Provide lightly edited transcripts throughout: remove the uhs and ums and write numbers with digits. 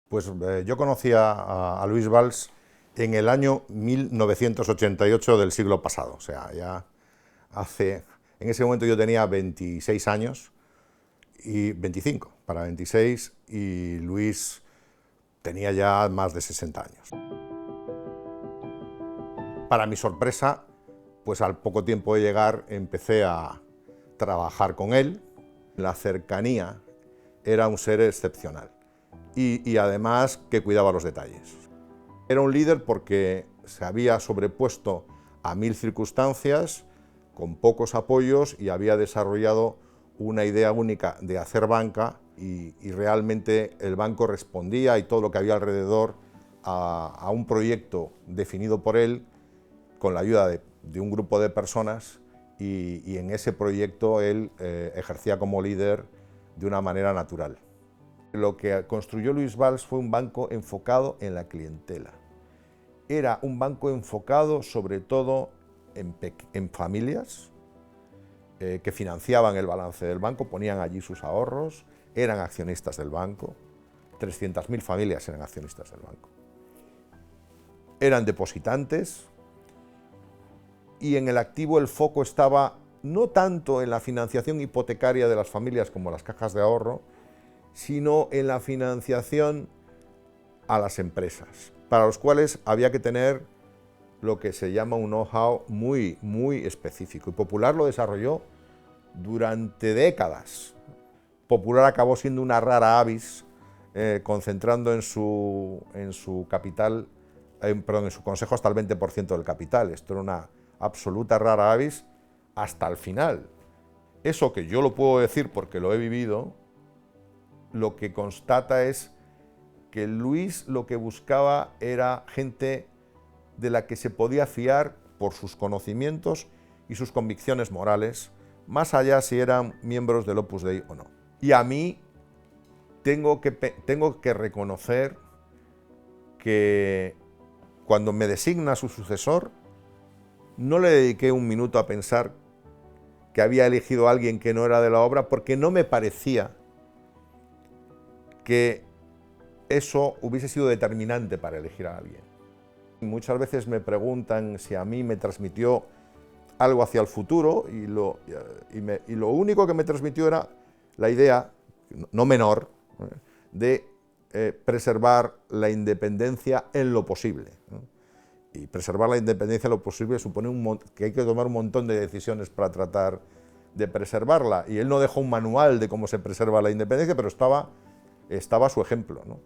Pues yo conocí a Luis Valls en el año 1988 del siglo pasado, o sea, ya hace... En ese momento yo tenía 26 años, y 25 para 26, y Luis tenía ya más de 60 años. Para mi sorpresa, pues al poco tiempo de llegar empecé a trabajar con él. La cercanía era un ser excepcional y además que cuidaba los detalles. Era un líder porque se había sobrepuesto a 1000 circunstancias, con pocos apoyos, y había desarrollado una idea única de hacer banca, y realmente el banco respondía, y todo lo que había alrededor, a un proyecto definido por él, con la ayuda de un grupo de personas, y en ese proyecto él ejercía como líder de una manera natural. Lo que construyó Luis Valls fue un banco enfocado en la clientela. Era un banco enfocado sobre todo en familias que financiaban el balance del banco, ponían allí sus ahorros, eran accionistas del banco. 300.000 familias eran accionistas del banco. Eran depositantes, y en el activo el foco estaba no tanto en la financiación hipotecaria de las familias como las cajas de ahorro, sino en la financiación a las empresas, para los cuales había que tener lo que se llama un know-how muy específico. Y Popular lo desarrolló durante décadas. Popular acabó siendo una rara avis, concentrando en su capital, en su consejo hasta el 20% del capital. Esto era una absoluta rara avis hasta el final. Eso, que yo lo puedo decir porque lo he vivido, lo que constata es que Luis lo que buscaba era gente de la que se podía fiar por sus conocimientos y sus convicciones morales, más allá si eran miembros del Opus Dei o no. Y a mí tengo que reconocer que cuando me designa su sucesor, no le dediqué un minuto a pensar que había elegido a alguien que no era de la obra, porque no me parecía que eso hubiese sido determinante para elegir a alguien. Muchas veces me preguntan si a mí me transmitió algo hacia el futuro, y lo único que me transmitió era la idea, no menor, de preservar la independencia en lo posible. Y preservar la independencia en lo posible supone que hay que tomar un montón de decisiones para tratar de preservarla. Y él no dejó un manual de cómo se preserva la independencia, pero estaba su ejemplo, ¿no?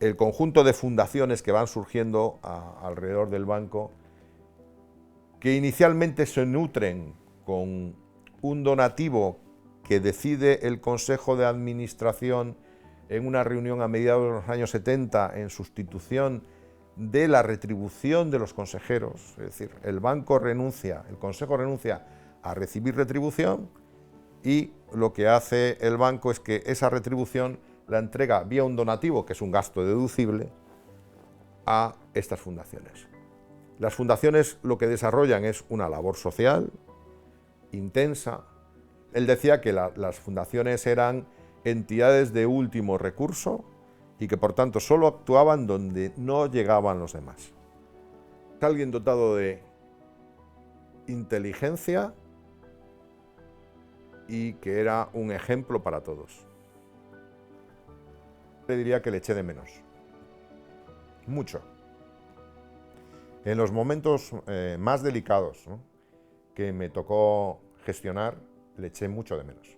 El conjunto de fundaciones que van surgiendo alrededor del banco, que inicialmente se nutren con un donativo que decide el Consejo de Administración en una reunión a mediados de los años 70 en sustitución de la retribución de los consejeros. Es decir, el Consejo renuncia a recibir retribución, y lo que hace el banco es que esa retribución la entrega vía un donativo, que es un gasto deducible, a estas fundaciones. Las fundaciones lo que desarrollan es una labor social intensa. Él decía que las fundaciones eran entidades de último recurso y que por tanto solo actuaban donde no llegaban los demás. Es alguien dotado de inteligencia y que era un ejemplo para todos. Le diría que le eché de menos, mucho. En los momentos más delicados, ¿no?, que me tocó gestionar, le eché mucho de menos.